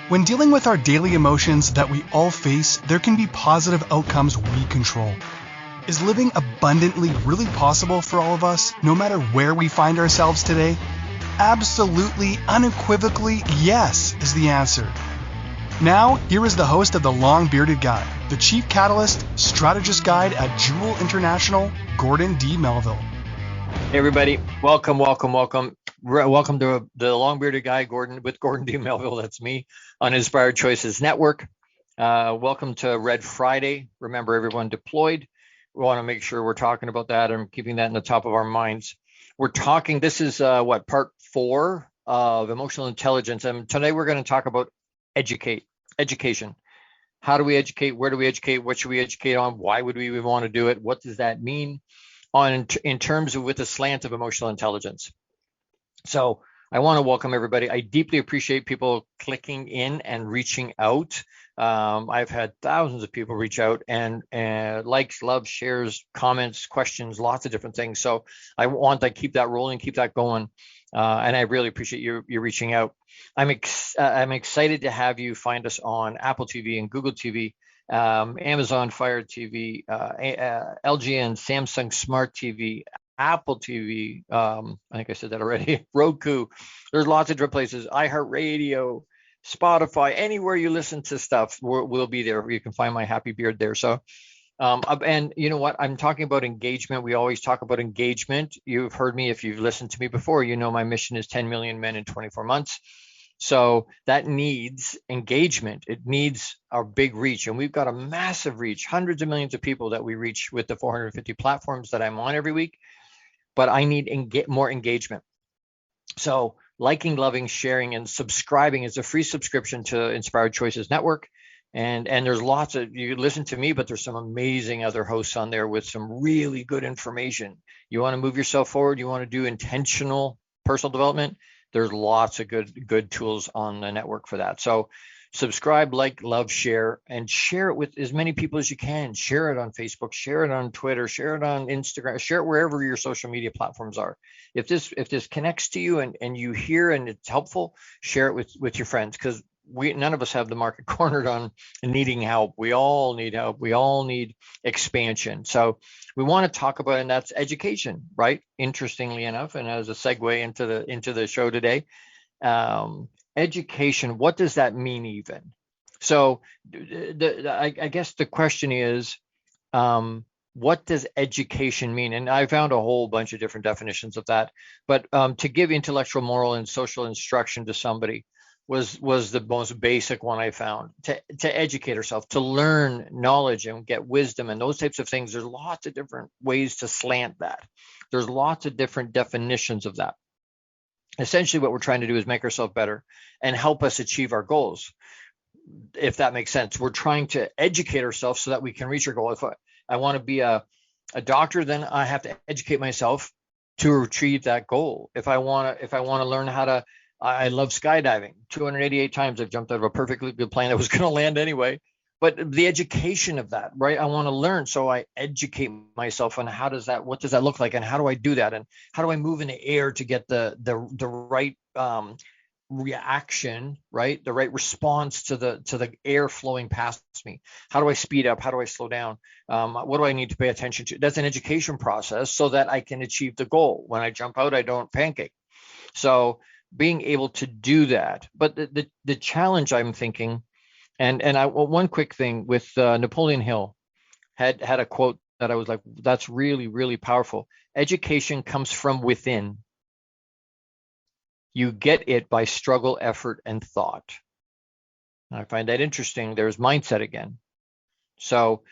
When dealing with our daily emotions that we all face, there can be positive outcomes we control. Is living abundantly really possible for all of us, no matter where we find ourselves today? Absolutely, unequivocally, yes is the answer. Now, here is the host of The Long Bearded Guy, the Chief Catalyst, Strategist Guide at Jewel International, Gordon D Melville. Hey everybody, welcome to the Long Bearded Guy, Gordon D Melville. That's me on Inspired Choices Network. Welcome to Red Friday. Remember, everyone deployed. We want to make sure we're talking about that and keeping that in the top of our minds. This is part 4 of emotional intelligence, and today we're going to talk about education. How do we educate? Where do we educate? What should we educate on? Why would we even want to do it? What does that mean in terms of with a slant of emotional intelligence? So I want to welcome everybody. I deeply appreciate people clicking in and reaching out. I've had thousands of people reach out and likes, loves, shares, comments, questions, lots of different things. So I want to keep that rolling, keep that going. And I really appreciate you reaching out. I'm excited to have you find us on Apple TV and Google TV, Amazon Fire TV, LG and Samsung Smart TV, Apple TV. I think I said that already. Roku. There's lots of different places. iHeartRadio, Spotify, anywhere you listen to stuff, we'll be there. You can find my happy beard there. So, and you know what? I'm talking about engagement. We always talk about engagement. You've heard me, if you've listened to me before, you know my mission is 10 million men in 24 months. So that needs engagement. It needs our big reach. And we've got a massive reach, hundreds of millions of people that we reach with the 450 platforms that I'm on every week. But I need more engagement. So liking, loving, sharing, and subscribing is a free subscription to Inspired Choices Network. And there's lots of, you listen to me, but there's some amazing other hosts on there with some really good information. You want to move yourself forward, you want to do intentional personal development, there's lots of good tools on the network for that. So subscribe, like, love, share, and share it with as many people as you can. Share it on Facebook, share it on Twitter, share it on Instagram, share it wherever your social media platforms are. If this connects to you and you hear and it's helpful, share it with your friends, because none of us have the market cornered on needing help. We all need help. We all need expansion. So we want to talk about, and that's education, right? Interestingly enough, and as a segue into the show today, education. What does that mean even? So I guess the question is, what does education mean? And I found a whole bunch of different definitions of that. But to give intellectual, moral, and social instruction to somebody was the most basic one I found. To educate ourselves, to learn knowledge and get wisdom and those types of things. There's lots of different ways to slant that. There's lots of different definitions of that. Essentially, what we're trying to do is make ourselves better and help us achieve our goals, if that makes sense. We're trying to educate ourselves so that we can reach our goal. If I want to be a doctor, then I have to educate myself to achieve that goal. If I want to learn how to, I love skydiving. 288 times I've jumped out of a perfectly good plane that was going to land anyway. But the education of that, right? I want to learn, so I educate myself on what does that look like, and how do I do that, and how do I move in the air to get the right reaction, right? The right response to the air flowing past me. How do I speed up? How do I slow down? What do I need to pay attention to? That's an education process so that I can achieve the goal. When I jump out, I don't pancake. So being able to do that, but the challenge I'm thinking. And one quick thing with Napoleon Hill had a quote that I was like, that's really, really powerful. Education comes from within. You get it by struggle, effort, and thought. And I find that interesting. There's mindset again. So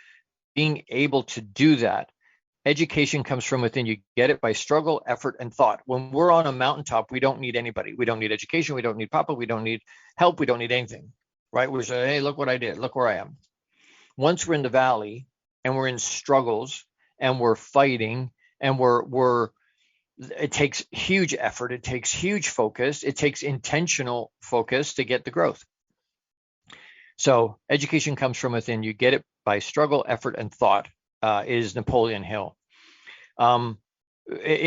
being able to do that, education comes from within. You get it by struggle, effort, and thought. When we're on a mountaintop, we don't need anybody. We don't need education. We don't need Papa. We don't need help. We don't need anything. Right? We say, hey, look what I did. Look where I am. Once we're in the valley and we're in struggles and we're fighting and it takes huge effort. It takes huge focus. It takes intentional focus to get the growth. So education comes from within. You get it by struggle, effort, and thought, is Napoleon Hill. In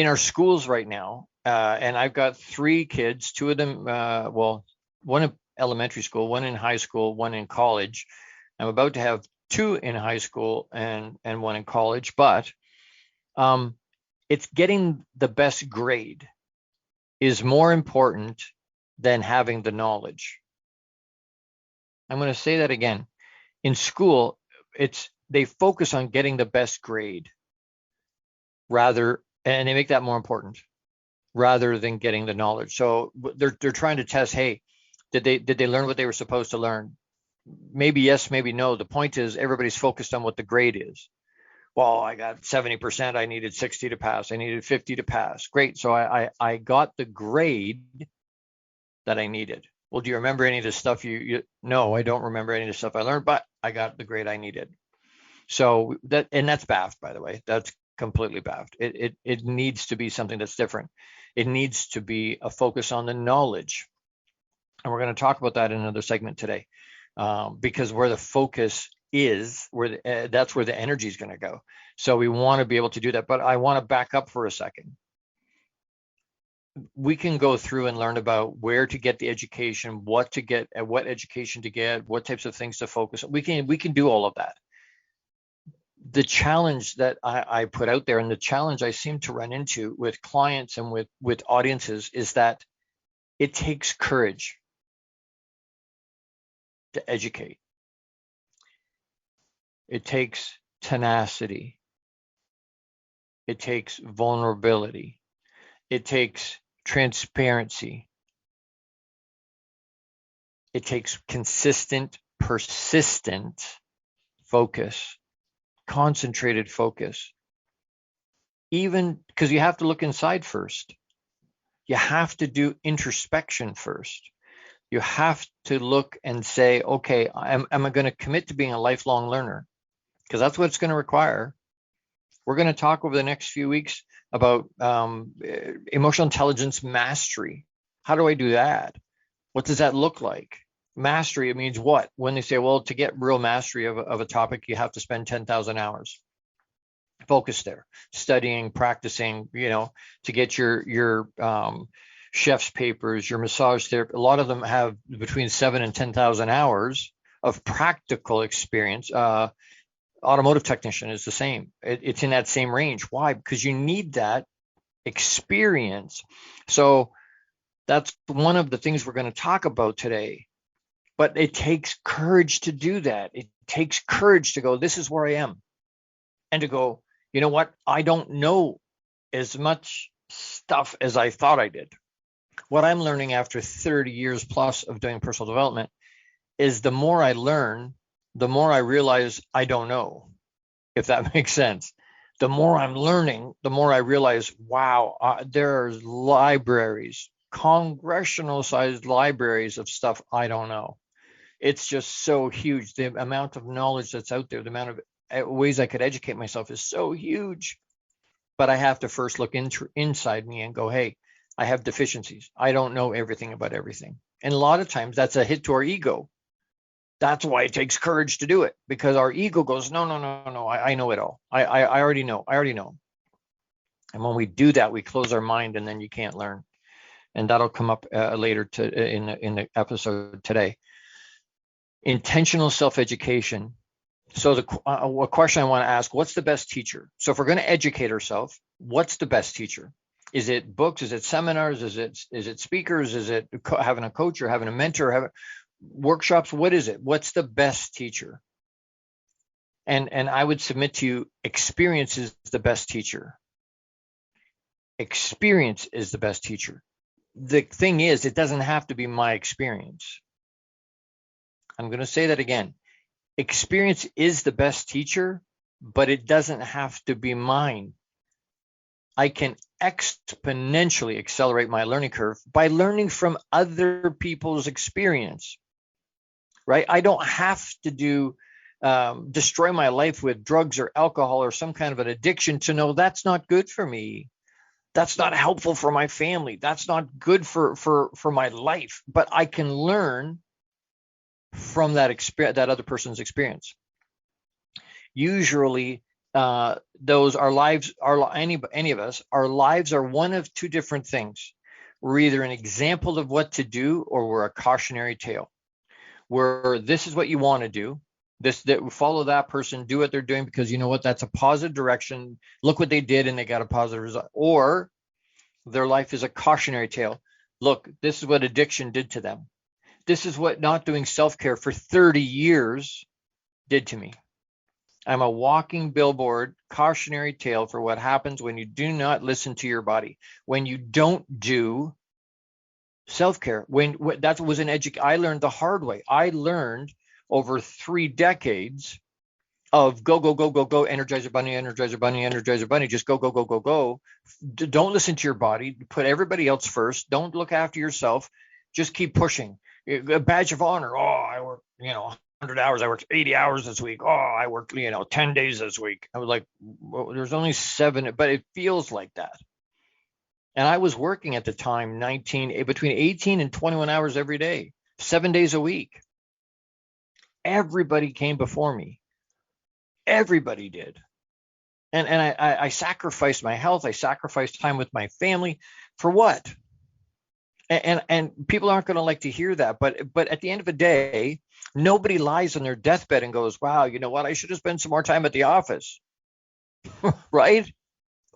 our schools right now, and I've got 3 kids, 2 of them, one elementary school, one in high school, one in college. I'm about to have two in high school and one in college, but it's getting the best grade is more important than having the knowledge. I'm going to say that again. In school, they focus on getting the best grade and they make that more important rather than getting the knowledge. So they're trying to test, hey, did they learn what they were supposed to learn? Maybe yes, maybe no. The point is everybody's focused on what the grade is. Well, I got 70%. I needed 60 to pass. I needed 50 to pass. Great. So I got the grade that I needed. Well, do you remember any of the stuff No, I don't remember any of the stuff I learned, but I got the grade I needed. So that's BAFT, by the way. That's completely BAFT. It needs to be something that's different. It needs to be a focus on the knowledge. And we're going to talk about that in another segment today, because where the focus is, that's where the energy is going to go. So we want to be able to do that. But I want to back up for a second. We can go through and learn about where to get the education, what to get, what education to get, what types of things to focus on. We can do all of that. The challenge that I put out there, and the challenge I seem to run into with clients and with audiences, is that it takes courage to educate. It takes tenacity. It takes vulnerability. It takes transparency. It takes consistent, persistent focus, concentrated focus. Even because you have to look inside first. You have to do introspection first. You have to look and say, okay, am I going to commit to being a lifelong learner? Because that's what it's going to require. We're going to talk over the next few weeks about emotional intelligence mastery. How do I do that? What does that look like? Mastery, it means what? When they say, well, to get real mastery of a topic, you have to spend 10,000 hours. Focus there, studying, practicing, to get your chef's papers, your massage therapy. A lot of them have between 7,000 and 10,000 hours of practical experience. Automotive technician is the same. It's in that same range. Why? Because you need that experience. So that's one of the things we're going to talk about today. But it takes courage to do that. It takes courage to go, this is where I am. And to go, you know what? I don't know as much stuff as I thought I did. What I'm learning after 30 years plus of doing personal development is the more I learn, the more I realize I don't know, if that makes sense. The more I'm learning, the more I realize, wow, there are libraries, congressional-sized libraries of stuff I don't know. It's just so huge. The amount of knowledge that's out there, the amount of ways I could educate myself is so huge. But I have to first look inside me and go, hey, I have deficiencies. I don't know everything about everything. And a lot of times that's a hit to our ego. That's why it takes courage to do it, because our ego goes, no, I know it all. I already know. And when we do that, we close our mind, and then you can't learn. And that'll come up later in the episode today. Intentional self-education. So a question I want to ask, what's the best teacher? So if we're going to educate ourselves, what's the best teacher? Is it books? Is it seminars? Is it speakers? Is it having a coach or having a mentor? Having workshops? What is it? What's the best teacher? And I would submit to you, experience is the best teacher. Experience is the best teacher. The thing is, it doesn't have to be my experience. I'm going to say that again. Experience is the best teacher, but it doesn't have to be mine. I can exponentially accelerate my learning curve by learning from other people's experience, right? I don't have to destroy my life with drugs or alcohol or some kind of an addiction to know that's not good for me. That's not helpful for my family. That's not good for my life. But I can learn from that experience, that other person's experience. Usually, those our lives are any of us. Our lives are one of two different things. We're either an example of what to do, or we're a cautionary tale. where this is what you want to do. That follow that person, do what they're doing because you know what, that's a positive direction. Look what they did and they got a positive result. Or their life is a cautionary tale. Look, this is what addiction did to them. This is what not doing self-care for 30 years did to me. I'm a walking billboard, cautionary tale for what happens when you do not listen to your body, when you don't do self-care. When that was I learned the hard way. I learned over 3 decades of go, go, go, go, go, Energizer Bunny, Energizer Bunny, Energizer Bunny, just go, go, go, go, go. Don't listen to your body. Put everybody else first. Don't look after yourself. Just keep pushing. A badge of honor. Oh, I work, 100 hours. I worked 80 hours this week. Oh, I worked, 10 days this week. I was like, well, there's only 7, but it feels like that. And I was working at the time between 18 and 21 hours every day, 7 days a week. Everybody came before me. Everybody did. And I sacrificed my health. I sacrificed time with my family for what? And people aren't going to like to hear that. But at the end of the day, nobody lies on their deathbed and goes, wow, you know what? I should have spent some more time at the office. Right?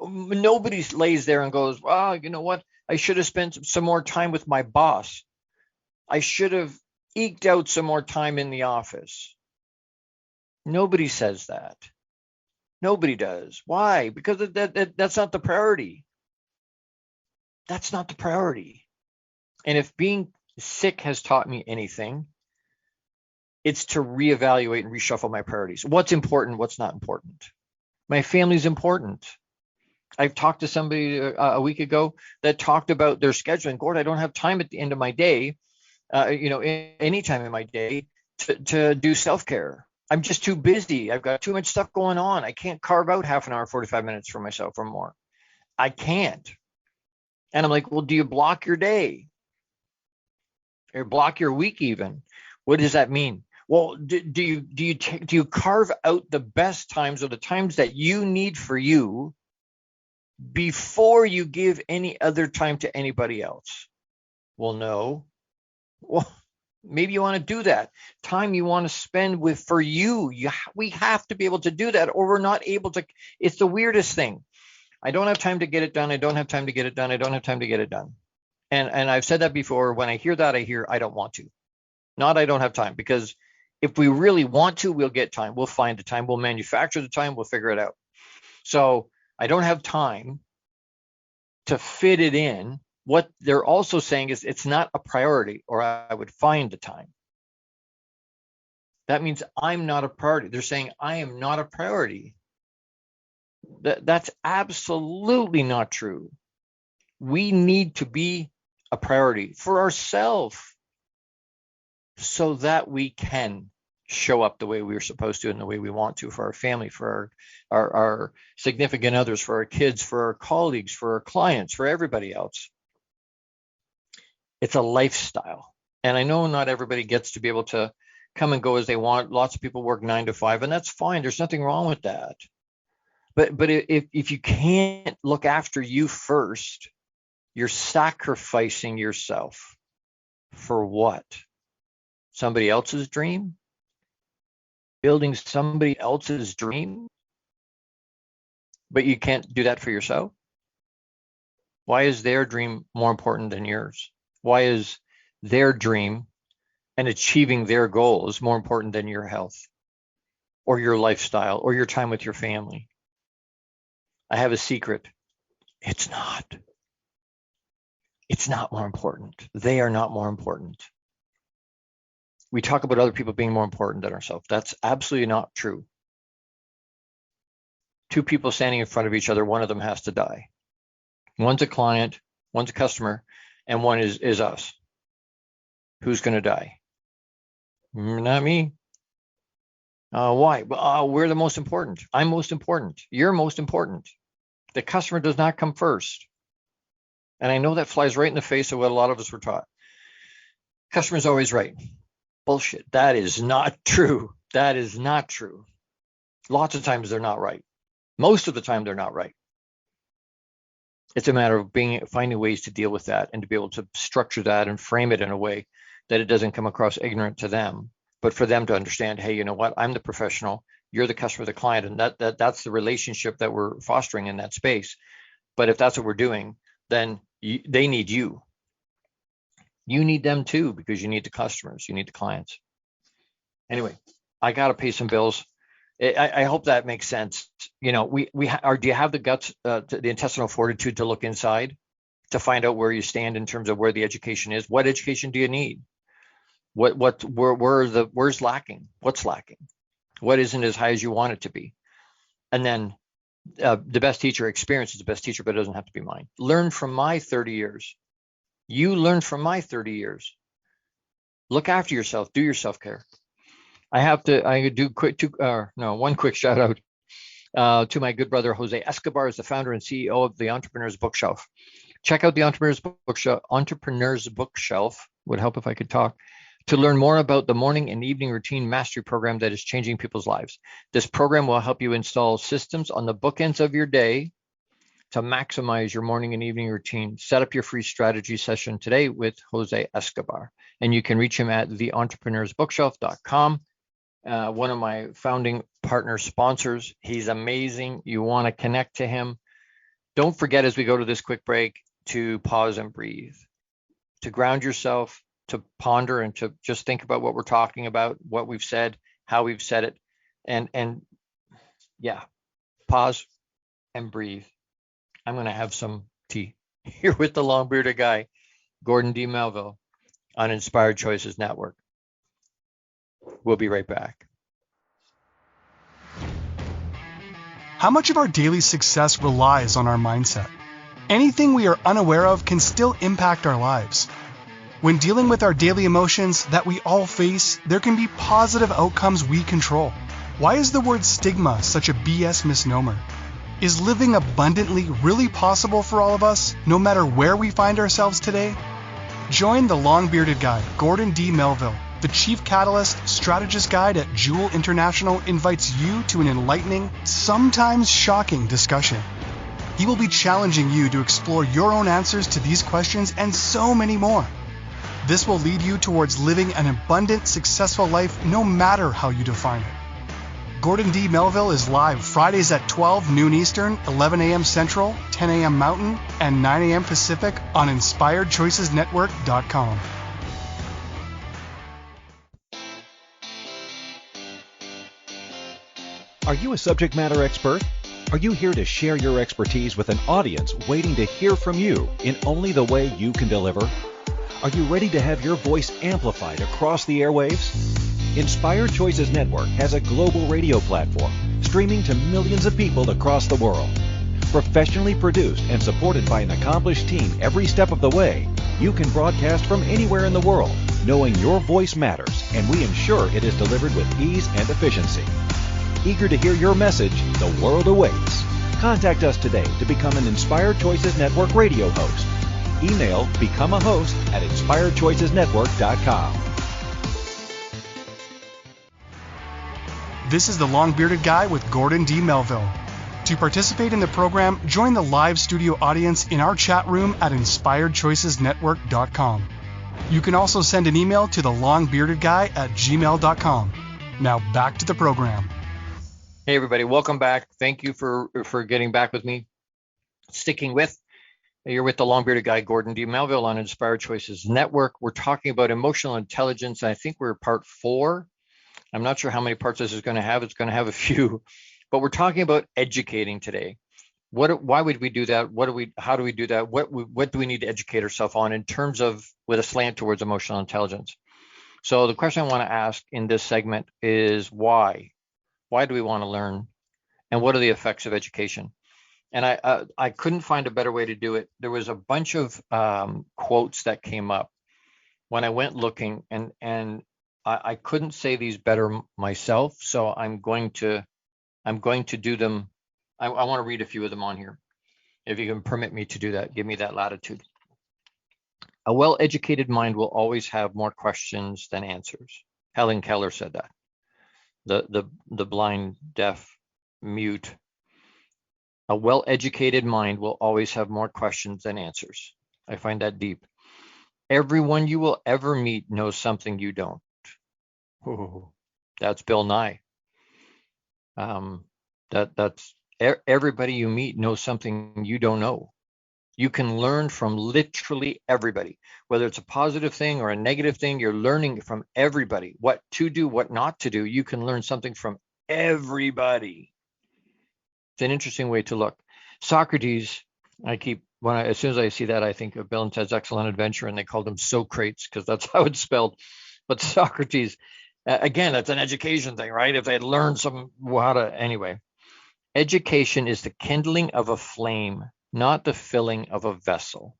Nobody lays there and goes, wow, you know what? I should have spent some more time with my boss. I should have eked out some more time in the office. Nobody says that. Nobody does. Why? Because that's not the priority. That's not the priority. And if being sick has taught me anything, it's to reevaluate and reshuffle my priorities. What's important? What's not important? My family's important. I've talked to somebody a week ago that talked about their scheduling. Gord, I don't have time at the end of my day, any time in my day to do self-care. I'm just too busy. I've got too much stuff going on. I can't carve out half an hour, 45 minutes for myself or more. I can't. And I'm like, well, do you block your day? Or block your week even? What does that mean? Well, do you carve out the best times or the times that you need for you before you give any other time to anybody else? Well, no. Well, maybe you want to do that. Time you want to spend for you. We have to be able to do that, or we're not able to. It's the weirdest thing. I don't have time to get it done. I don't have time to get it done. I don't have time to get it done. And I've said that before. When I hear that, I hear I don't want to. Not I don't have time, because if we really want to, we'll get time. We'll find the time. We'll manufacture the time. We'll figure it out. So I don't have time to fit it in. What they're also saying is it's not a priority, or I would find the time. That means I'm not a priority. They're saying I am not a priority. That's absolutely not true. We need to be a priority for ourselves so that we can show up the way we're supposed to and the way we want to for our family, for our significant others, for our kids, for our colleagues, for our clients, for everybody else. It's a lifestyle. And I know not everybody gets to be able to come and go as they want. Lots of people work 9 to 5, and that's fine. There's nothing wrong with that. But if you can't look after you first, you're sacrificing yourself for what? Somebody else's dream? Building somebody else's dream? But you can't do that for yourself? Why is their dream more important than yours? Why is their dream and achieving their goals more important than your health or your lifestyle or your time with your family? I have a secret. It's not. It's not more important. They are not more important. We talk about other people being more important than ourselves. That's absolutely not true. 2 people standing in front of each other, one of them has to die. One's a client, one's a customer, and one is us. Who's going to die? Not me. Why? We're the most important. I'm most important. You're most important. The customer does not come first. And I know that flies right in the face of what a lot of us were taught. Customer's always right. Bullshit. That is not true. That is not true. Lots of times they're not right. Most of the time they're not right. It's a matter of finding ways to deal with that and to be able to structure that and frame it in a way that it doesn't come across ignorant to them, but for them to understand, hey, you know what, I'm the professional, you're the customer, the client, and that's the relationship that we're fostering in that space. But if that's what we're doing, then they need you. You need them too, because you need the customers, you need the clients. Anyway, I got to pay some bills. I hope that makes sense. You know, do you have the guts, the intestinal fortitude to look inside, to find out where you stand in terms of where the education is? What education do you need? Where's lacking? What's lacking? What isn't as high as you want it to be? And then the best teacher, experience is the best teacher, but it doesn't have to be mine. Learn from my 30 years. You learn from my 30 years. Look after yourself. Do your self-care. I do one quick shout out to my good brother Jose Escobar, is the founder and CEO of the Entrepreneur's Bookshelf. Check out the Entrepreneur's Bookshelf. Would help if I could talk. To learn more about the morning and evening routine mastery program that is changing people's lives. This program will help you install systems on the bookends of your day to maximize your morning and evening routine. Set up your free strategy session today with Jose Escobar. And you can reach him at theentrepreneursbookshelf.com. One of my founding partner sponsors. He's amazing. You want to connect to him. Don't forget, as we go to this quick break, to pause and breathe, to ground yourself, to ponder, and to just think about what we're talking about, what we've said, how we've said it, and yeah, pause and breathe. I'm going to have some tea here with the long bearded guy, Gordon D Melville, on Inspired Choices Network. We'll be right back. How much of our daily success relies on our mindset? Anything we are unaware of can still impact our lives. When dealing with our daily emotions that we all face, there can be positive outcomes we control. Why is the word stigma such a BS misnomer? Is living abundantly really possible for all of us, no matter where we find ourselves today? Join the long-bearded guy, Gordon D. Melville. The Chief Catalyst Strategist Guide at Jewel International invites you to an enlightening, sometimes shocking discussion. He will be challenging you to explore your own answers to these questions and so many more. This will lead you towards living an abundant, successful life no matter how you define it. Gordon D. Melville is live Fridays at 12 noon Eastern, 11 a.m. Central, 10 a.m. Mountain, and 9 a.m. Pacific on InspiredChoicesNetwork.com. Are you a subject matter expert? Are you here to share your expertise with an audience waiting to hear from you in only the way you can deliver? Are you ready to have your voice amplified across the airwaves? Inspired Choices Network has a global radio platform streaming to millions of people across the world. Professionally produced and supported by an accomplished team every step of the way, you can broadcast from anywhere in the world, knowing your voice matters, and we ensure it is delivered with ease and efficiency. Eager to hear your message, the world awaits. Contact us today to become an Inspired Choices Network radio host. Email becomeahost@inspiredchoicesnetwork.com. This is the long-bearded guy with Gordon D. Melville. To participate in the program, join the live studio audience in our chat room at inspiredchoicesnetwork.com. You can also send an email to thelongbeardedguy@gmail.com. Now back to the program. Hey everybody, welcome back. Thank you for getting back with me. Sticking with, you're with the long-bearded guy, Gordon D. Melville on Inspired Choices Network. We're talking about emotional intelligence. I think we're part 4. I'm not sure how many parts this is going to have. It's going to have a few, but we're talking about educating today. Why would we do that? How do we do that? What do we need to educate ourselves on in terms of with a slant towards emotional intelligence? So the question I want to ask in this segment is why? Why do we want to learn? And what are the effects of education? And I couldn't find a better way to do it. There was a bunch of quotes that came up when I went looking, and I couldn't say these better myself. So I'm going to do them. I want to read a few of them on here. If you can permit me to do that, give me that latitude. A well-educated mind will always have more questions than answers. Helen Keller said that. The blind, deaf, mute. A well-educated mind will always have more questions than answers. I find that deep. Everyone you will ever meet knows something you don't. Ooh, that's Bill Nye. That's everybody you meet knows something you don't know. You can learn from literally everybody, whether it's a positive thing or a negative thing. You're learning from everybody what to do, what not to do. You can learn something from everybody. It's an interesting way to look. Socrates, as soon as I see that, I think of Bill and Ted's Excellent Adventure, and they called him Socrates because that's how it's spelled. But Socrates, again, that's an education thing, right? If they had learned anyway. Education is the kindling of a flame, not the filling of a vessel.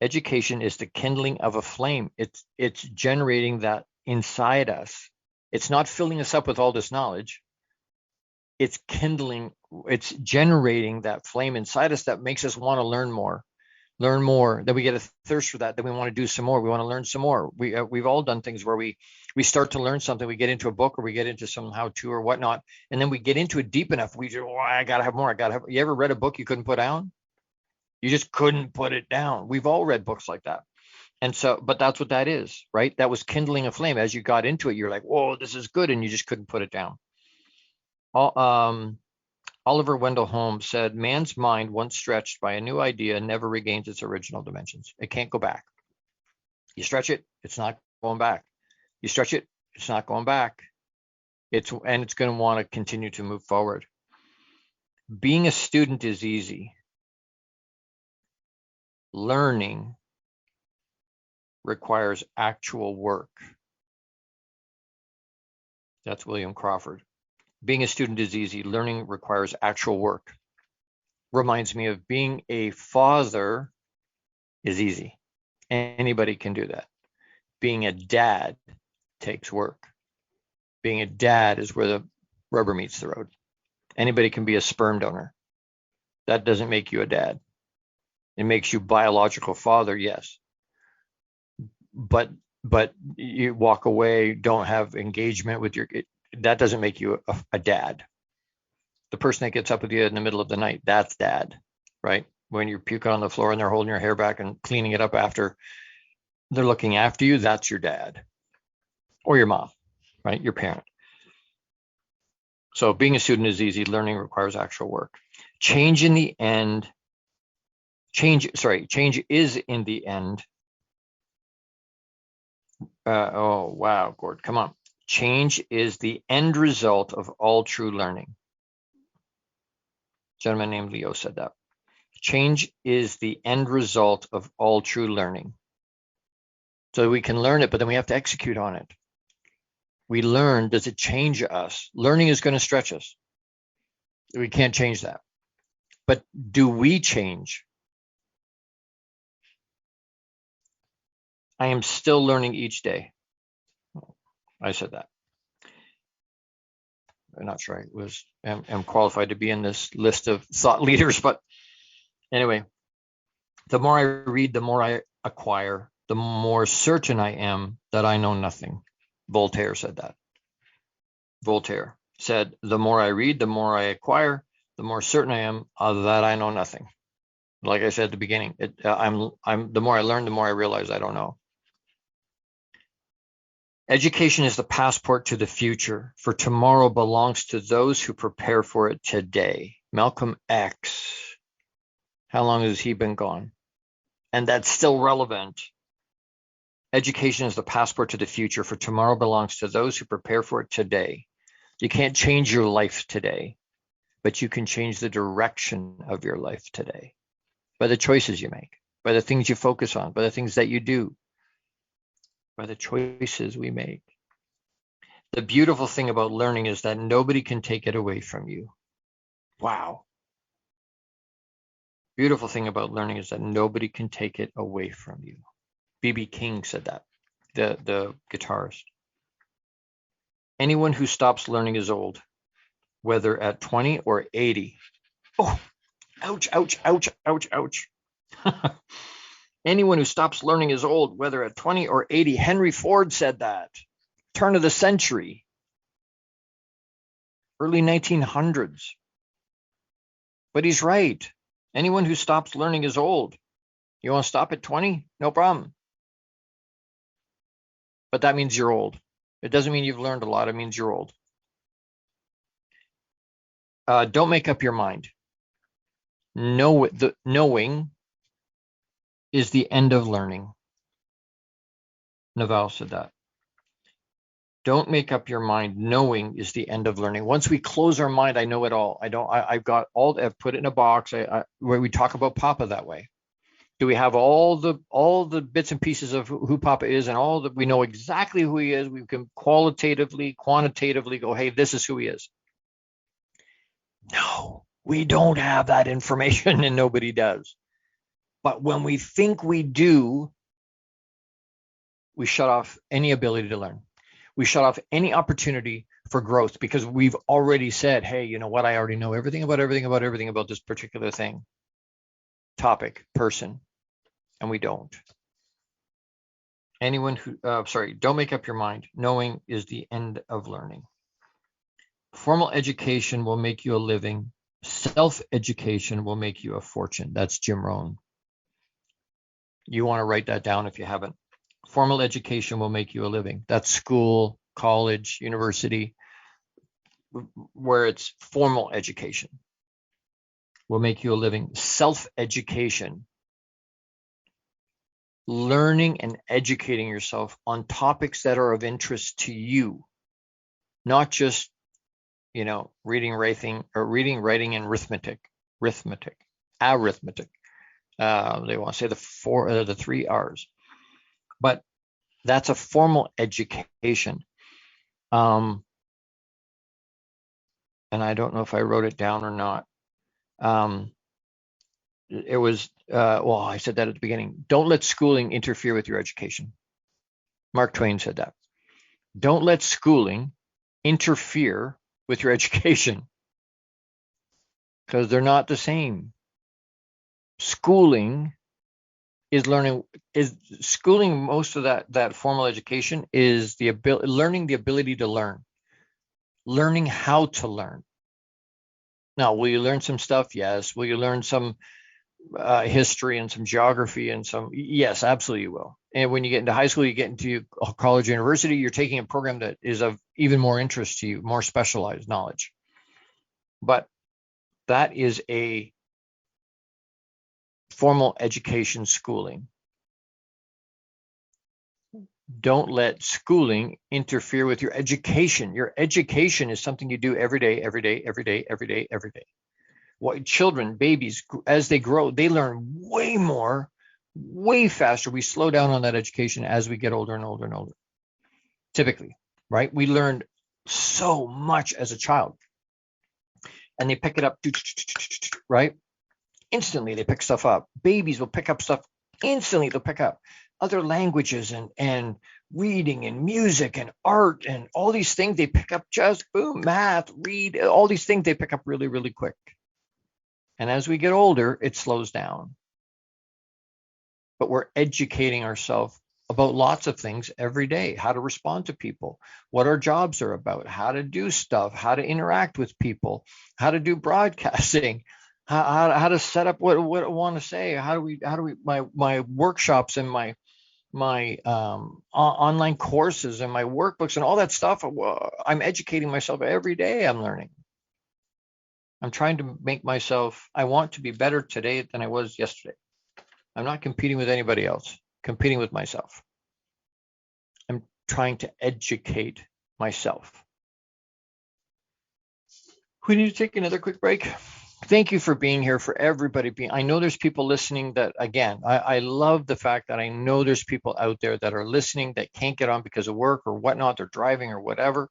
Education is the kindling of a flame. It's generating that inside us. It's not filling us up with all this knowledge. It's kindling, it's generating that flame inside us that makes us want to learn more. Then we get a thirst for that. Then we want to do some more. We want to learn some more. We've all done things where we start to learn something. We get into a book or we get into some how-to or whatnot, and then we get into it deep enough. We just, I gotta have more. You ever read a book you couldn't put down? You just couldn't put it down. We've all read books like that. And so, but that's what that is, right? That was kindling a flame. As you got into it, you're like, whoa, this is good, and you just couldn't put it down. Oliver Wendell Holmes said, man's mind, once stretched by a new idea, never regains its original dimensions. It can't go back. You stretch it, it's not going back. You stretch it, it's not going back. It's going to want to continue to move forward. Being a student is easy. Learning requires actual work. That's William Crawford. Being a student is easy. Learning requires actual work. Reminds me of being a father is easy. Anybody can do that. Being a dad takes work. Being a dad is where the rubber meets the road. Anybody can be a sperm donor. That doesn't make you a dad. It makes you biological father, yes. But you walk away, don't have engagement with that doesn't make you a dad. The person that gets up with you in the middle of the night, that's dad, right? When you're puking on the floor and they're holding your hair back and cleaning it up after, they're looking after you, that's your dad. Or your mom, right? Your parent. So being a student is easy. Learning requires actual work. Change is in the end. Oh, wow, Gord, come on. Change is the end result of all true learning. A gentleman named Leo said that. Change is the end result of all true learning. So we can learn it, but then we have to execute on it. We learn, does it change us? Learning is going to stretch us. We can't change that. But do we change? I am still learning each day. I said that. I'm not sure I am qualified to be in this list of thought leaders, but anyway, the more I read, the more I acquire, the more certain I am that I know nothing. Voltaire said that. Voltaire said, the more I read, the more I acquire, the more certain I am that I know nothing. Like I said at the beginning, the more I learn, the more I realize I don't know. Education is the passport to the future, for tomorrow belongs to those who prepare for it today. Malcolm X. How long has he been gone? And that's still relevant. Education is the passport to the future, for tomorrow belongs to those who prepare for it today. You can't change your life today, but you can change the direction of your life today by the choices you make, by the things you focus on, by the things that you do, by the choices we make. The beautiful thing about learning is that nobody can take it away from you. Wow. Beautiful thing about learning is that nobody can take it away from you. B.B. King said that, the guitarist. Anyone who stops learning is old, whether at 20 or 80. Oh, ouch, ouch, ouch, ouch, ouch. Anyone who stops learning is old, whether at 20 or 80. Henry Ford said that. Turn of the century. Early 1900s. But he's right. Anyone who stops learning is old. You want to stop at 20? No problem. But that means you're old. It doesn't mean you've learned a lot. It means you're old. Don't make up your mind. Knowing is the end of learning. Naval said that. Don't make up your mind. Knowing is the end of learning. Once we close our mind, I know it all. I've got all. I've put it in a box. Where we talk about Papa that way. Do we have all the bits and pieces of who Papa is, and all that we know exactly who he is? We can quantitatively go, hey, this is who he is. No, we don't have that information, and nobody does. But when we think we do, we shut off any ability to learn. We shut off any opportunity for growth because we've already said, hey, you know what? I already know everything about this particular thing, topic, person, and we don't. Don't make up your mind. Knowing is the end of learning. Formal education will make you a living. Self-education will make you a fortune. That's Jim Rohn. You want to write that down if you haven't. Formal education will make you a living. That's school, college, university, where it's formal education will make you a living. Self-education, learning and educating yourself on topics that are of interest to you, not just, reading, writing, and arithmetic. They want to say the 3 R's. But that's a formal education. And I don't know if I wrote it down or not. It was, I said that at the beginning. Don't let schooling interfere with your education. Mark Twain said that. Don't let schooling interfere with your education, because they're not the same. Schooling, most of that formal education is learning the ability to learn, learning how to learn. Now, will you learn some stuff? Yes. Will you learn some history and some geography and some? Yes, absolutely you will. And when you get into high school, you get into college, university, you're taking a program that is of even more interest to you, more specialized knowledge. But that is a formal education, schooling. Don't let schooling interfere with your education. Your education is something you do every day. What children, babies, as they grow, they learn way more, way faster. We slow down on that education as we get older and older and older. Typically, right? We learn so much as a child, and they pick it up, right? Instantly, they pick stuff up. Babies will pick up stuff instantly. They'll pick up other languages and reading and music and art and all these things. They pick up just boom, math, read, all these things they pick up really, really quick. And as we get older, it slows down. But we're educating ourselves about lots of things every day: how to respond to people, what our jobs are about, how to do stuff, how to interact with people, how to do broadcasting, how to set up what I want to say, how do we my workshops and my online courses and my workbooks and all that stuff. I'm educating myself every day. I'm learning. I'm trying to make myself, I want to be better today than I was yesterday. I'm not competing with anybody else, competing with myself. I'm trying to educate myself. We need to take another quick break. Thank you for being here, for everybody being. I know there's people listening that, again, I love the fact that I know there's people out there that are listening that can't get on because of work or whatnot. They're driving or whatever.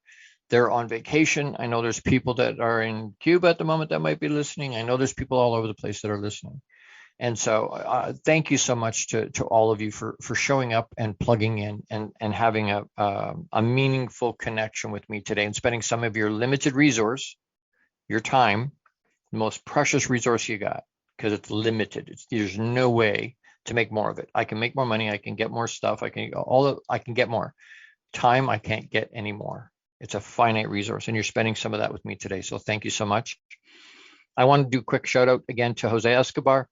They're on vacation. I know there's people that are in Cuba at the moment that might be listening. I know there's people all over the place that are listening. And so thank you so much to all of you for showing up and plugging in and having a meaningful connection with me today and spending some of your limited resource, your time, the most precious resource you got, because it's limited. There's no way to make more of it. I can make more money. I can get more stuff. I can get more time. I can't get any more. It's a finite resource, and you're spending some of that with me today. So thank you so much. I want to do a quick shout out again to Jose Escobar.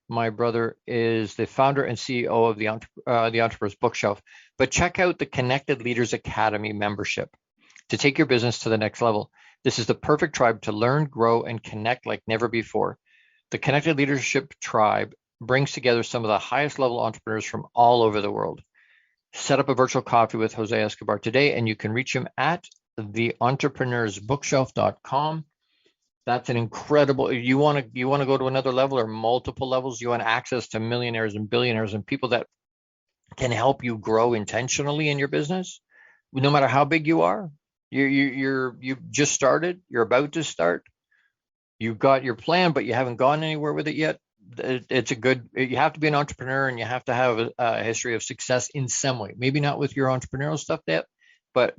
My brother is the founder and CEO of the Entrepreneur's Bookshelf. But check out the Connected Leaders Academy membership to take your business to the next level. This is the perfect tribe to learn, grow, and connect like never before. The Connected Leadership Tribe brings together some of the highest level entrepreneurs from all over the world. Set up a virtual coffee with Jose Escobar today, and you can reach him at theentrepreneursbookshelf.com. That's an incredible. You want to go to another level or multiple levels. You want access to millionaires and billionaires and people that can help you grow intentionally in your business, no matter how big you are. You've just started. You're about to start. You've got your plan, but you haven't gone anywhere with it yet. It's a good. You have to be an entrepreneur, and you have to have a history of success in some way. Maybe not with your entrepreneurial stuff yet, but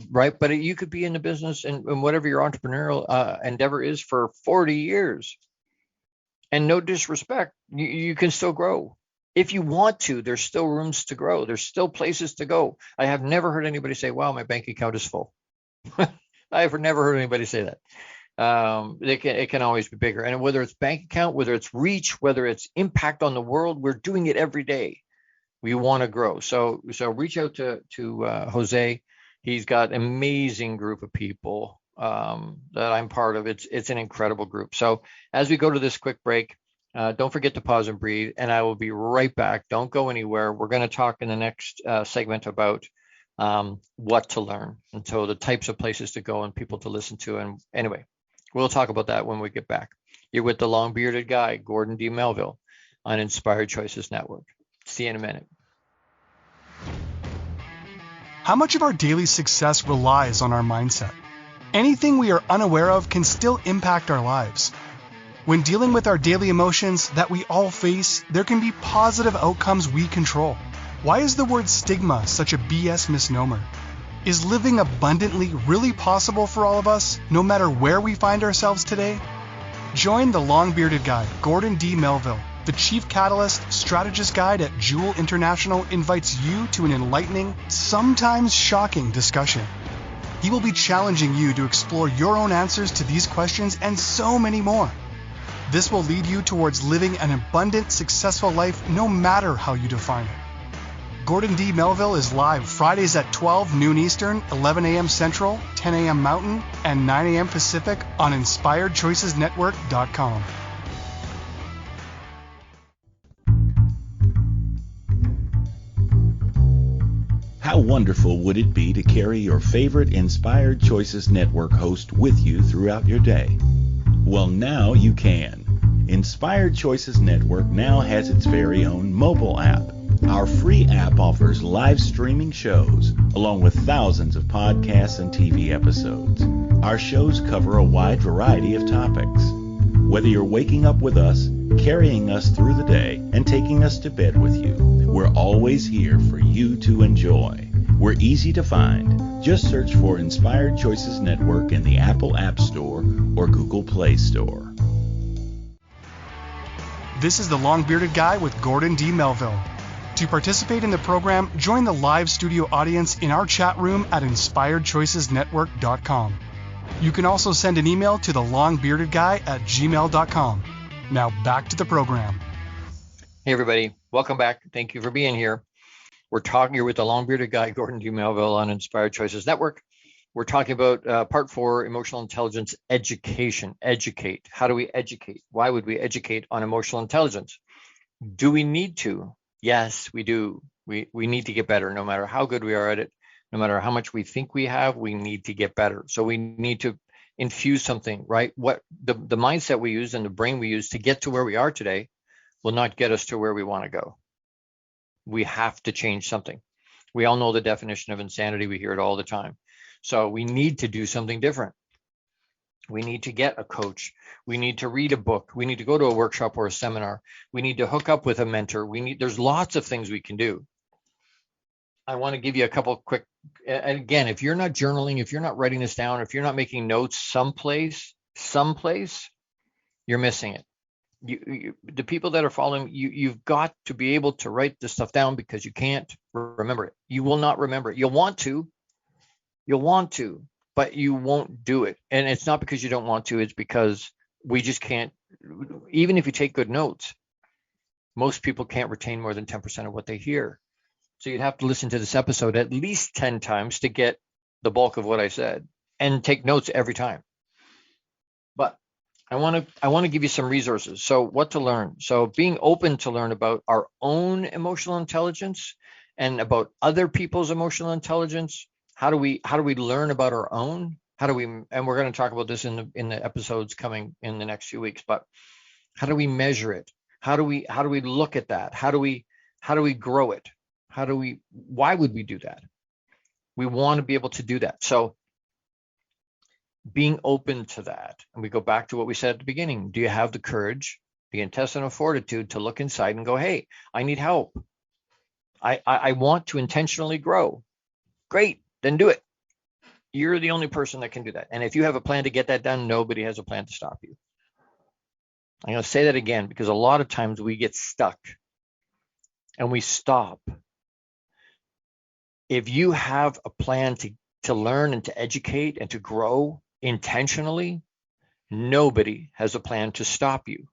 you could be in the business and whatever your entrepreneurial endeavor is for 40 years. And no disrespect, you can still grow. If you want to, there's still rooms to grow. There's still places to go. I have never heard anybody say, wow, my bank account is full. I've never heard anybody say that. It can always be bigger. And whether it's bank account, whether it's reach, whether it's impact on the world, we're doing it every day. We want to grow. So reach out to Jose. He's got an amazing group of people that I'm part of. It's an incredible group. So as we go to this quick break, don't forget to pause and breathe, and I will be right back. Don't go anywhere. We're going to talk in the next segment about what to learn, and so the types of places to go and people to listen to. And anyway, we'll talk about that when we get back. You're with the long-bearded guy, Gordon D. Melville, on Inspired Choices Network. See you in a minute. How much of our daily success relies on our mindset? Anything we are unaware of can still impact our lives. When dealing with our daily emotions that we all face, there can be positive outcomes we control. Why is the word stigma such a BS misnomer? Is living abundantly really possible for all of us, no matter where we find ourselves today? Join the long-bearded guy, Gordon D. Melville. The Chief Catalyst Strategist Guide at Jewel International invites you to an enlightening, sometimes shocking discussion. He will be challenging you to explore your own answers to these questions and so many more. This will lead you towards living an abundant, successful life no matter how you define it. Gordon D. Melville is live Fridays at 12 noon Eastern, 11 a.m. Central, 10 a.m. Mountain, and 9 a.m. Pacific on InspiredChoicesNetwork.com. How wonderful would it be to carry your favorite Inspired Choices Network host with you throughout your day? Well, now you can. Inspired Choices Network now has its very own mobile app. Our free app offers live streaming shows, along with thousands of podcasts and TV episodes. Our shows cover a wide variety of topics. Whether you're waking up with us, carrying us through the day, and taking us to bed with you, we're always here for you to enjoy. We're easy to find. Just search for Inspired Choices Network in the Apple App Store or Google Play Store. This is the long-bearded guy with Gordon D. Melville. To participate in the program, join the live studio audience in our chat room at InspiredChoicesNetwork.com. You can also send an email to thelongbeardedguy@gmail.com. Now back to the program. Hey everybody, welcome back. Thank you for being here. We're talking here with the long-bearded guy, Gordon D. Melville, on Inspired Choices Network. We're talking about part 4, emotional intelligence education. Educate. How do we educate? Why would we educate on emotional intelligence? Do we need to? Yes, we do. We need to get better. No matter how good we are at it, no matter how much we think we have, we need to get better. So we need to infuse something, right? What the mindset we use and the brain we use to get to where we are today will not get us to where we want to go. We have to change something. We all know the definition of insanity. We hear it all the time. So we need to do something different. We need to get a coach. We need to read a book. We need to go to a workshop or a seminar. We need to hook up with a mentor. There's lots of things we can do. I want to give you a couple of quick, and again, if you're not journaling, if you're not writing this down, if you're not making notes someplace, you're missing it. The people that are following you've got to be able to write this stuff down, because you can't remember it. You will not remember it. You'll want to, but you won't do it. And it's not because you don't want to, it's because we just can't. Even if you take good notes, Most people can't retain more than 10% of what they hear. So you'd have to listen to this episode at least 10 times to get the bulk of what I said and take notes every time. But I want to give you some resources. So what to learn. So being open to learn about our own emotional intelligence and about other people's emotional intelligence. How do we learn about our own? And we're going to talk about this in the episodes coming in the next few weeks, but how do we measure it? How do we look at that? How do we grow it? Why would we do that? We want to be able to do that. So being open to that. And we go back to what we said at the beginning. Do you have the courage, the intestinal fortitude to look inside and go, hey, I need help. I want to intentionally grow. Great, then do it. You're the only person that can do that. And if you have a plan to get that done, nobody has a plan to stop you. I'm going to say that again, because a lot of times we get stuck and we stop. If you have a plan to learn and to educate and to grow intentionally, nobody has a plan to stop you.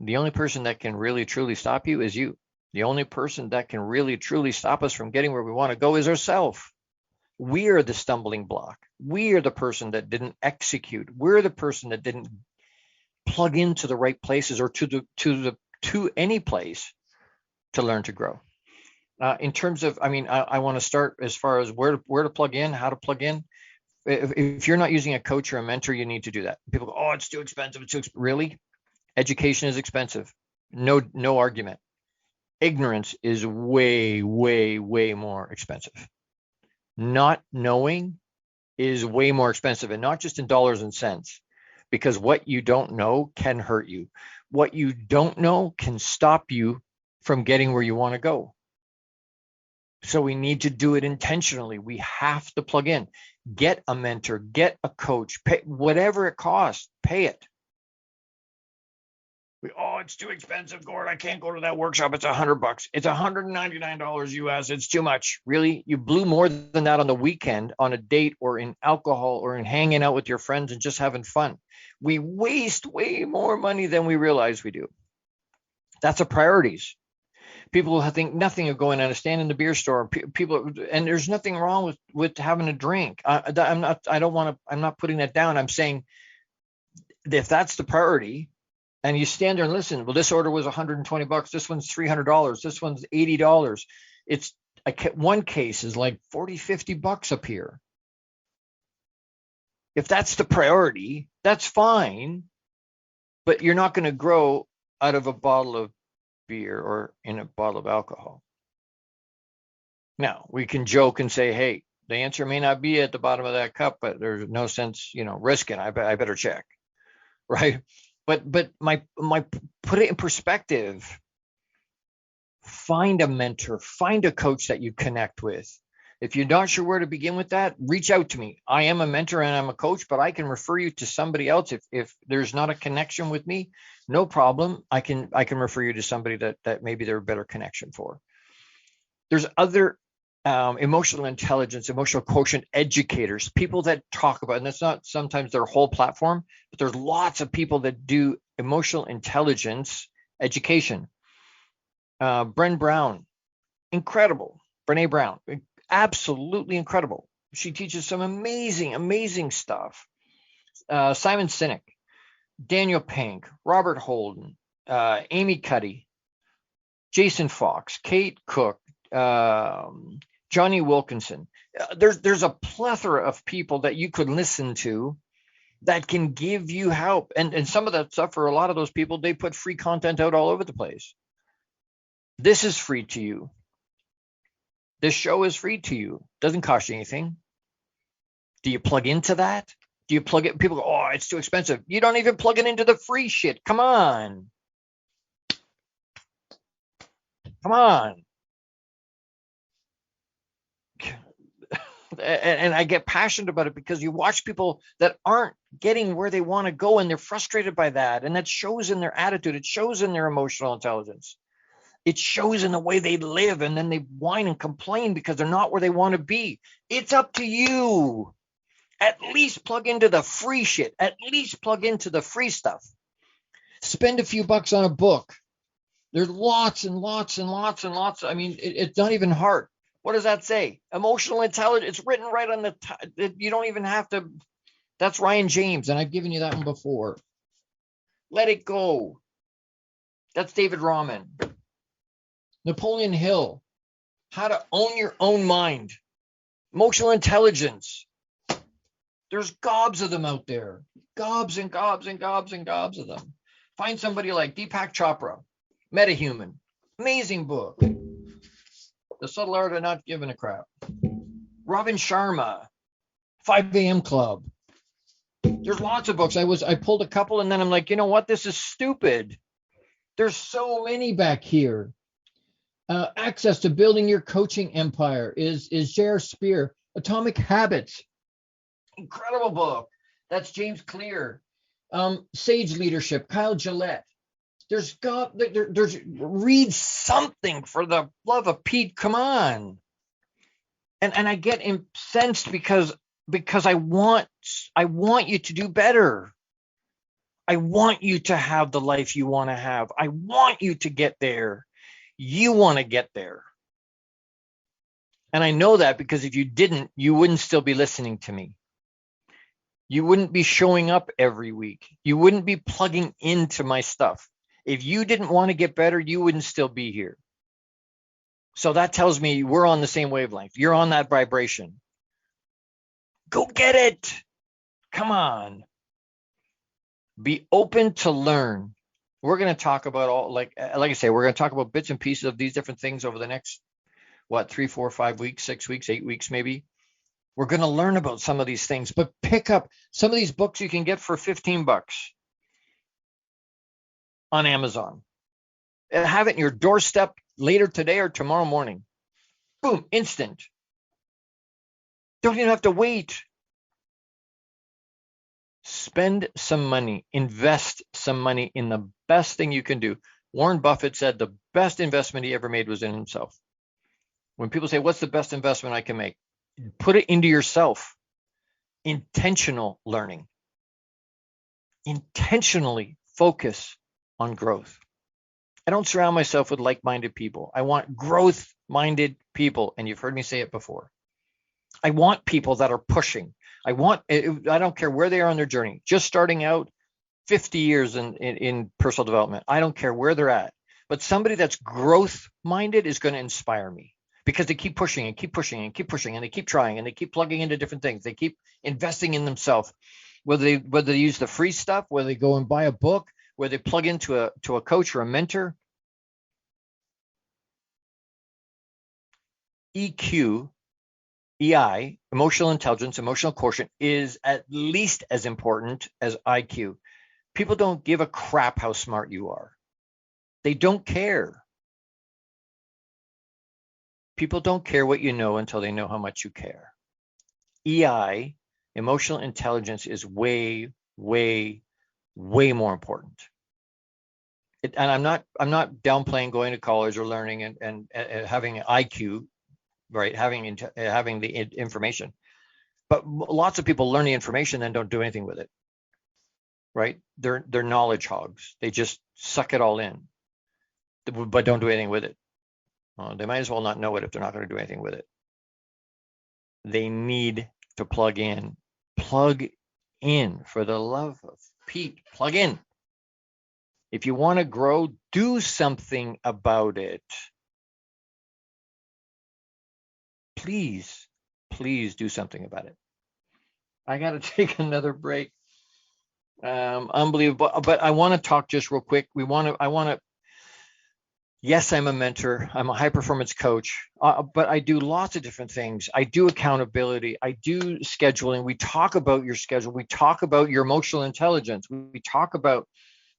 The only person that can really truly stop you is you. The only person that can really truly stop us from getting where we want to go is ourselves. We are the stumbling block. We are the person that didn't execute. We're the person that didn't plug into the right places or to any place to learn to grow. In terms of, I want to start as far as where to plug in, how to plug in. If you're not using a coach or a mentor, you need to do that. People go, oh, it's too expensive. Really? Education is expensive. No argument. Ignorance is way, way, way more expensive. Not knowing is way more expensive, and not just in dollars and cents, because what you don't know can hurt you. What you don't know can stop you from getting where you want to go. So we need to do it intentionally. We have to plug in, get a mentor, get a coach, pay whatever it costs, pay it. It's too expensive, Gord. I can't go to that workshop. It's $100. It's $199 US. It's too much. Really? You blew more than that on the weekend on a date or in alcohol or in hanging out with your friends and just having fun. We waste way more money than we realize we do. That's a priorities. People will think nothing of going out and stand in the beer store. And there's nothing wrong with having a drink. I'm not putting that down. I'm saying if that's the priority, and you stand there and listen, well, this order was $120. This one's $300. This one's $80. It's one case is like $40, $50 up here. If that's the priority, that's fine, but you're not going to grow out of a bottle of beer or in a bottle of alcohol. Now, we can joke and say, hey, the answer may not be at the bottom of that cup, but there's no sense, risking. I better check, right? But my put it in perspective. Find a mentor, find a coach that you connect with. If you're not sure where to begin with that, reach out to me. I am a mentor and I'm a coach, but I can refer you to somebody else. If there's not a connection with me, no problem. I can refer you to somebody that maybe they're a better connection for. There's other emotional intelligence, emotional quotient educators, people that talk about, and that's not sometimes their whole platform, but there's lots of people that do emotional intelligence education. Brene Brown, incredible. Brene Brown, absolutely incredible. She teaches some amazing stuff. Simon Sinek, Daniel Pink, Robert Holden, Amy Cuddy, Jason Fox, Kate Cook, Johnny Wilkinson. There's a plethora of people that you could listen to that can give you help. And some of that stuff, for a lot of those people, they put free content out all over the place. This is free to you. This show is free to you. Doesn't cost you anything. Do you plug into that? Do you plug it? People go, oh, it's too expensive. You don't even plug it into the free shit. Come on. And I get passionate about it because you watch people that aren't getting where they want to go and they're frustrated by that. And that shows in their attitude. It shows in their emotional intelligence. It shows in the way they live, and then they whine and complain because they're not where they want to be. It's up to you. At least plug into the free shit. At least plug into the free stuff. Spend a few bucks on a book. There's lots and lots and lots and lots. I mean, it's not even hard. What does that say? Emotional intelligence. It's written right on the top. You don't even have to. That's Ryan James, and I've given you that one before. Let It Go. That's David Rahman. Napoleon Hill. How to Own Your Own Mind. Emotional intelligence. There's gobs of them out there. Gobs and gobs and gobs and gobs of them. Find somebody like Deepak Chopra. Metahuman. Amazing book. The Subtle Art of Not Giving a Crap. Robin Sharma. 5 a.m. Club. There's lots of books. I pulled a couple and then I'm like, you know what? This is stupid. There's so many back here. Access to Building Your Coaching Empire is J.R. Spear. Atomic Habits. Incredible book. That's James Clear. Sage Leadership. Kyle Gillette. There's read something, for the love of Pete. Come on. And I get incensed because I want you to do better. I want you to have the life you want to have. I want you to get there. You want to get there. And I know that because if you didn't, you wouldn't still be listening to me. You wouldn't be showing up every week. You wouldn't be plugging into my stuff. If you didn't want to get better, you wouldn't still be here. So that tells me we're on the same wavelength. You're on that vibration. Go get it. Come on. Be open to learn. We're going to talk about all, like I say, we're going to talk about bits and pieces of these different things over the next, 3, 4, 5 weeks, 6 weeks, 8 weeks, maybe. We're going to learn about some of these things, but pick up some of these books you can get for $15 on Amazon. And have it in your doorstep later today or tomorrow morning. Boom, instant. Don't even have to wait. Spend some money, invest some money in the best thing you can do. Warren Buffett said the best investment he ever made was in himself. When people say, what's the best investment I can make? Put it into yourself. Intentional learning. Intentionally focus on growth. I don't surround myself with like-minded people. I want growth-minded people. And you've heard me say it before. I want people that are pushing. I don't care where they are on their journey, just starting out 50 years in personal development. I don't care where they're at, but somebody that's growth minded is going to inspire me because they keep pushing and keep pushing and keep pushing and they keep trying and they keep plugging into different things. They keep investing in themselves, whether they use the free stuff, whether they go and buy a book, whether they plug into a coach or a mentor. EQ, EI, emotional intelligence, emotional quotient, is at least as important as IQ. People don't give a crap how smart you are. They don't care. People don't care what you know until they know how much you care. EI, emotional intelligence, is way, way, way more important. And I'm not downplaying going to college or learning and having an IQ. Right, having the information, but lots of people learn the information and don't do anything with it. Right, they're knowledge hogs. They just suck it all in, but don't do anything with it. They might as well not know it if they're not going to do anything with it. They need to plug in. Plug in, for the love of Pete. Plug in. If you want to grow, do something about it. Please do something about it. I got to take another break. Unbelievable. But I want to talk just real quick. Yes, I'm a mentor. I'm a high performance coach, but I do lots of different things. I do accountability. I do scheduling. We talk about your schedule. We talk about your emotional intelligence. We talk about,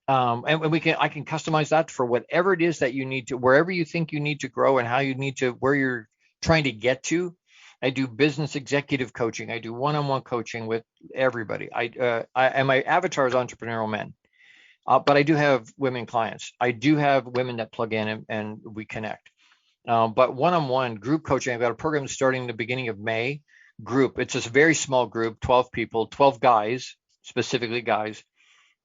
and I can customize that for whatever it is that you need to, wherever you think you need to grow and how you need to, where you're trying to get to. I do business executive coaching. I do one-on-one coaching with everybody. And my avatar is entrepreneurial men, but I do have women clients. I do have women that plug in and we connect. But one-on-one group coaching, I've got a program starting the beginning of May. Group, it's a very small group, 12 people, 12 guys, specifically guys.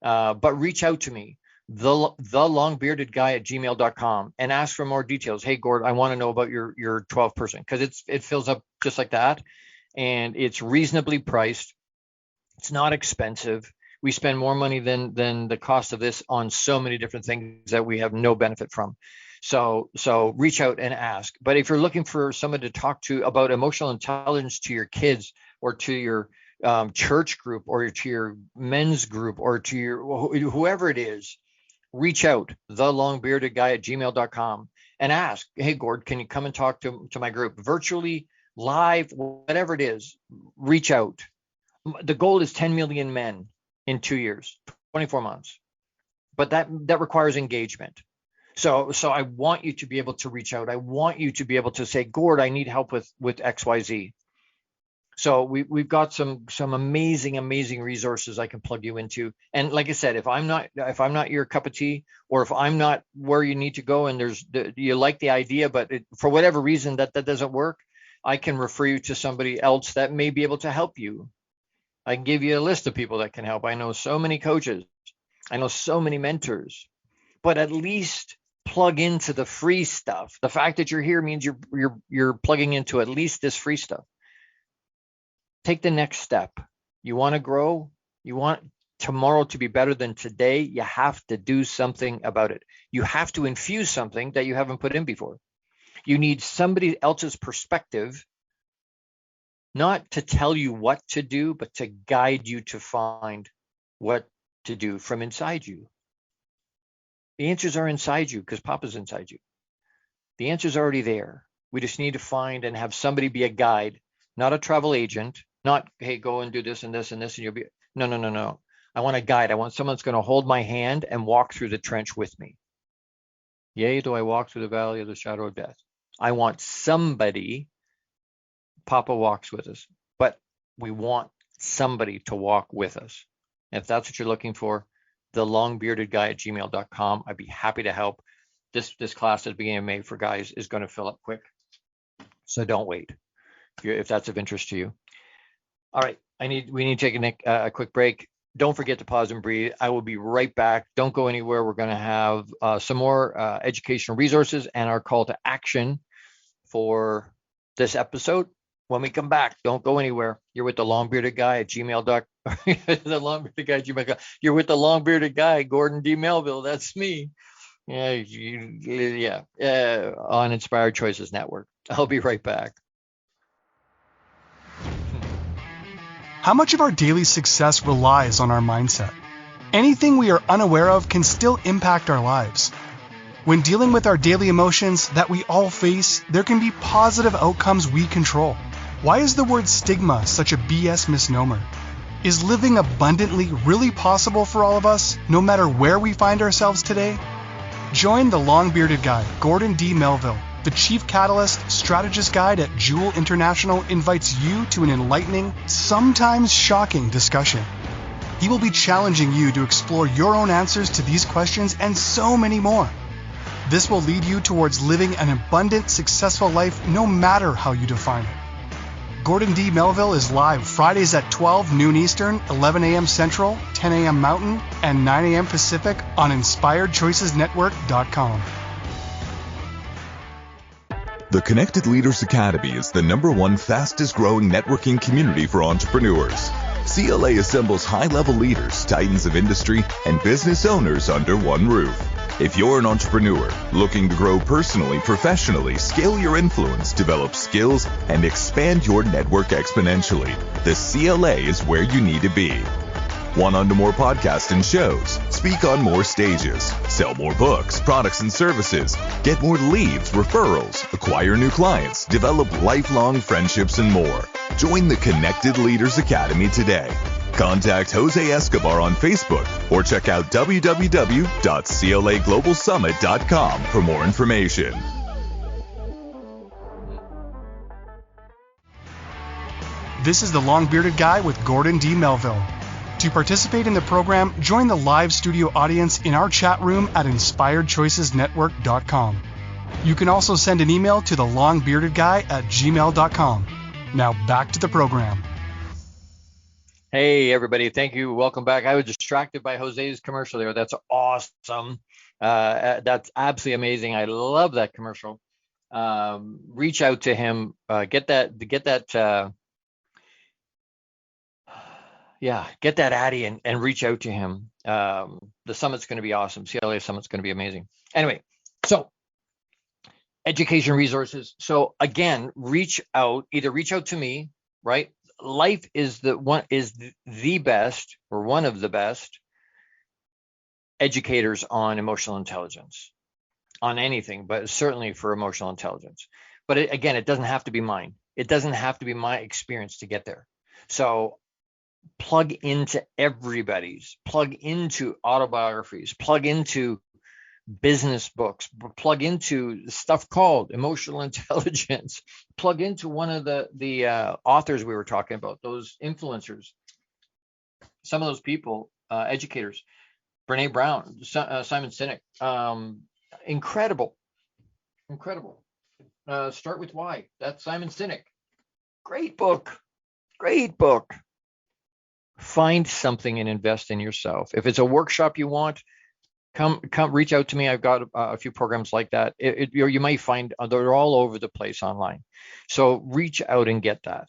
But reach out to me. thelongbeardedguy@gmail.com and ask for more details. Hey, Gord, I want to know about your 12 person, because it fills up just like that, and it's reasonably priced. It's not expensive. We spend more money than the cost of this on so many different things that we have no benefit from. So reach out and ask. But if you're looking for someone to talk to about emotional intelligence to your kids, or to your church group, or to your men's group, or to your whoever it is, reach out, thelongbeardedguy@gmail.com, and ask, hey, Gord, can you come and talk to my group virtually, live, whatever it is. Reach out. The goal is 10 million men in 2 years, 24 months. But that requires engagement. So I want you to be able to reach out. I want you to be able to say, Gord, I need help with XYZ. So we've got some amazing resources I can plug you into. And like I said, if I'm not your cup of tea, or if I'm not where you need to go, and you like the idea, but for whatever reason that doesn't work, I can refer you to somebody else that may be able to help you. I can give you a list of people that can help. I know so many coaches. I know so many mentors. But at least plug into the free stuff. The fact that you're here means you're plugging into at least this free stuff. Take the next step. You want to grow? You want tomorrow to be better than today? You have to do something about it. You have to infuse something that you haven't put in before. You need somebody else's perspective, not to tell you what to do, but to guide you to find what to do from inside you. The answers are inside you, because Papa's inside you. The answer's already there. We just need to find and have somebody be a guide, not a travel agent, not, hey, go and do this and this and this, and you'll be, no. I want a guide. I want someone that's going to hold my hand and walk through the trench with me. Yea, do I walk through the valley of the shadow of death. I want somebody. Papa walks with us, but we want somebody to walk with us. And if that's what you're looking for, thelongbeardedguy@gmail.com. I'd be happy to help. This class at the beginning of May for guys is going to fill up quick, so don't wait if that's of interest to you. All right, we need to take a quick break. Don't forget to pause and breathe. I will be right back. Don't go anywhere. We're going to have some more educational resources and our call to action for this episode. When we come back, don't go anywhere. You're with the long-bearded guy at gmail.com. The long-bearded guy at gmail.com. You're with the long-bearded guy, Gordon D Melville. That's me. On Inspired Choices Network. I'll be right back. How much of our daily success relies on our mindset? Anything we are unaware of can still impact our lives. When dealing with our daily emotions that we all face, there can be positive outcomes we control. Why is the word stigma such a BS misnomer? Is living abundantly really possible for all of us, no matter where we find ourselves today? Join the long-bearded guy, Gordon D. Melville. The Chief Catalyst Strategist Guide at Jewel International invites you to an enlightening, sometimes shocking discussion. He will be challenging you to explore your own answers to these questions and so many more. This will lead you towards living an abundant, successful life no matter how you define it. Gordon D. Melville is live Fridays at 12 noon Eastern, 11 a.m. Central, 10 a.m. Mountain, and 9 a.m. Pacific on InspiredChoicesNetwork.com. The Connected Leaders Academy is the #1 fastest growing networking community for entrepreneurs. CLA assembles high-level leaders, titans of industry, and business owners under one roof. If you're an entrepreneur looking to grow personally, professionally, scale your influence, develop skills, and expand your network exponentially, the CLA is where you need to be. Want on to more podcasts and shows, speak on more stages, sell more books, products, and services, get more leads, referrals, acquire new clients, develop lifelong friendships, and more. Join the Connected Leaders Academy today. Contact Jose Escobar on Facebook or check out www.claglobalsummit.com for more information. This is the Long-Bearded Guy with Gordon D. Melville. To participate in the program, join the live studio audience in our chat room at InspiredChoicesNetwork.com. You can also send an email to thelongbeardedguy@gmail.com. Now back to the program. Hey, everybody. Thank you. Welcome back. I was distracted by Jose's commercial there. That's awesome. That's absolutely amazing. I love that commercial. Reach out to him. Get that Addy and reach out to him. The summit's going to be awesome. CLA summit's going to be amazing. Anyway, so education resources. So again, either reach out to me, right? Life is the best or one of the best educators on emotional intelligence, on anything, but certainly for emotional intelligence. But again, it doesn't have to be mine. It doesn't have to be my experience to get there. So plug into everybody's, plug into autobiographies, plug into business books, plug into stuff called emotional intelligence, plug into one of the authors we were talking about, those influencers, some of those people, educators, Brene Brown, Simon Sinek, incredible. Start with Why. That's Simon Sinek. Great book. Find something and invest in yourself. If it's a workshop you want, come reach out to me. I've got a few programs like that. You might find they're all over the place online. So reach out and get that.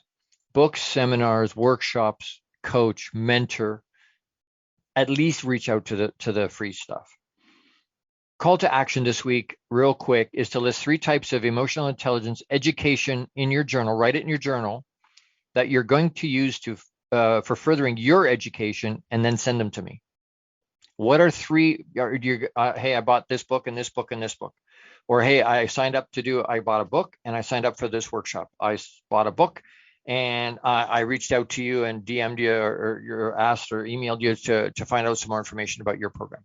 Books, seminars, workshops, coach, mentor. At least reach out to the free stuff. Call to action this week, real quick, is to list 3 types of emotional intelligence education in your journal. Write it in your journal that you're going to use for furthering your education, and then send them to me. What are 3? Hey, I bought this book and this book and this book. Or hey, I bought a book and I signed up for this workshop. I bought a book and I reached out to you and DM'd you or you're asked or emailed you to find out some more information about your program,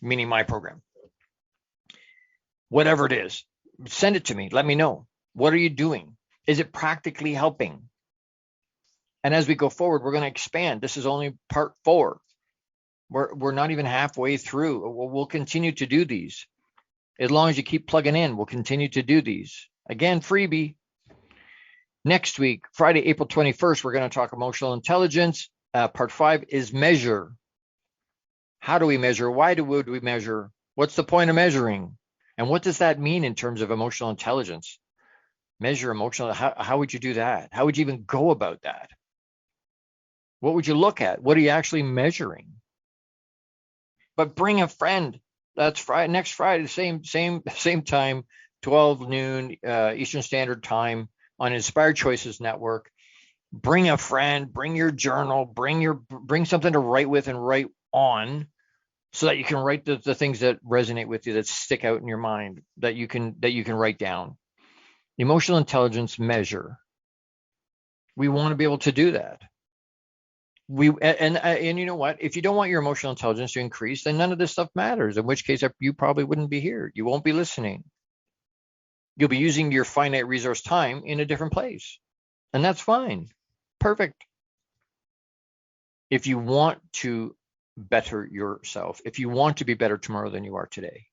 meaning my program. Whatever it is, send it to me. Let me know. What are you doing? Is it practically helping? And as we go forward, we're going to expand. This is only part 4. We're not even halfway through. We'll continue to do these. As long as you keep plugging in, we'll continue to do these. Again, freebie. Next week, Friday, April 21st, we're going to talk emotional intelligence. Part 5 is measure. How do we measure? Why would we measure? What's the point of measuring? And what does that mean in terms of emotional intelligence? Measure emotional. How would you do that? How would you even go about that? What would you look at? What are you actually measuring? But bring a friend. That's Friday, next Friday, same time, 12 noon Eastern Standard Time on Inspired Choices Network. Bring a friend, bring your journal, bring something to write with and write on, so that you can write the things that resonate with you, that stick out in your mind, that you can write down. Emotional intelligence measure. We want to be able to do that. And you know what? If you don't want your emotional intelligence to increase, then none of this stuff matters. In which case, you probably wouldn't be here. You won't be listening. You'll be using your finite resource time in a different place, and that's fine. Perfect. If you want to better yourself, if you want to be better tomorrow than you are today,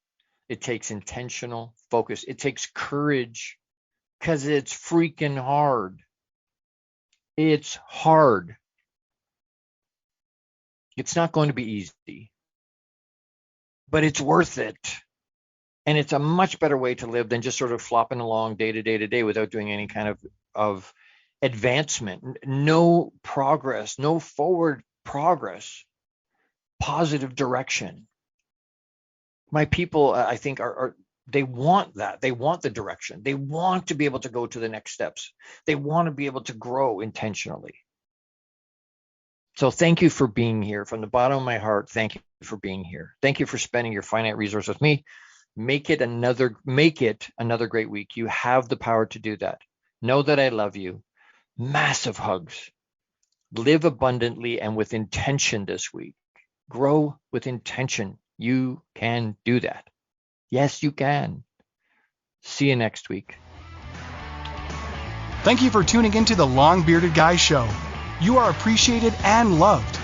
it takes intentional focus. It takes courage, because it's freaking hard. It's hard. It's not going to be easy, but it's worth it. And it's a much better way to live than just sort of flopping along day to day without doing any kind of advancement. No progress, no forward progress, positive direction. My people, I think, they want that. They want the direction. They want to be able to go to the next steps. They want to be able to grow intentionally. So thank you for being here. From the bottom of my heart, thank you for being here. Thank you for spending your finite resource with me. Make it another great week. You have the power to do that. Know that I love you. Massive hugs. Live abundantly and with intention this week. Grow with intention. You can do that. Yes, you can. See you next week. Thank you for tuning into the Long Bearded Guy Show. You are appreciated and loved.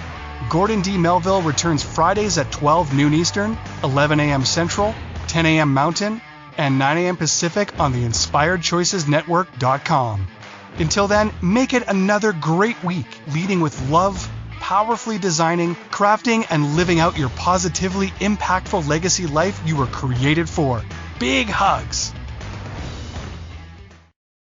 Gordon D. Melville returns Fridays at 12 noon Eastern, 11 a.m. Central, 10 a.m. Mountain, and 9 a.m. Pacific on the InspiredChoicesNetwork.com. Until then, make it another great week, leading with love, powerfully designing, crafting, and living out your positively impactful legacy life you were created for. Big hugs.